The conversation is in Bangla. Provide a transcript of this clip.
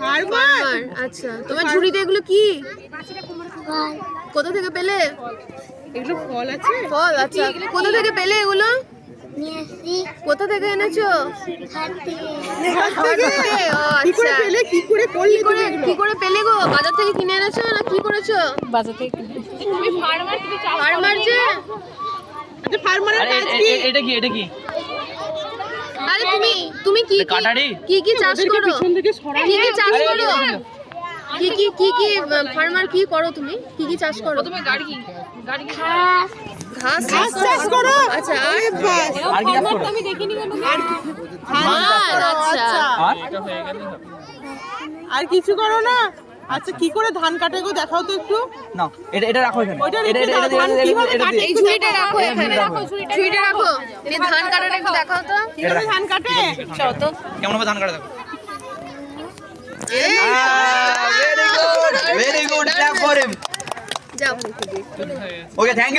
ফার্মার। আচ্ছা, তোমার ঝুড়িতে এগুলো কি? কোথা থেকে পেলে? এগুলো ফল আছে। ফল, আচ্ছা। কোথা থেকে পেলে এগুলো? কোথা থেকে এনেছো? হাট থেকে। ও, কি করে আচ্ছা। পেলে, কি করে করলে তুমি এগুলো? কি করে পেলে গো? বাজার থেকে কিনে এনেছো না কি করেছো? বাজার থেকে তুমি ফার্মার যে? আচ্ছা, ফার্মারের কাজ কি? এটা কি আরে তুমি কি কাটারি? কি চাষ ওদেরকে করো? পিছন থেকে সরাও। কি চাষ করো? কি ফার্মার কি করো তুমি? কি চাষ করো? ঘাস চাষ করো। আচ্ছা, আরে বাস। আর কি চাষ করো? আমি দেখিনি কোনো। আচ্ছা। আর আর কিছু করো না? আচ্ছা, কি করে ধান কাটে গো, দেখাও তো একটু। না, এটা রাখো এখানে। ওইটা রেখে দাও, ধান কিভাবে কাটে? এই ঝুড়িটা রাখো এখানে। ঝুড়িটা রাখো। এই ধান কাটাটা একটু দেখাও তো। কিভাবে ধান কাটে? কেমন হবে ধান কাটা দেখো। এই, very good clap for him. যাও। ওকে, থ্যাংক ইউ।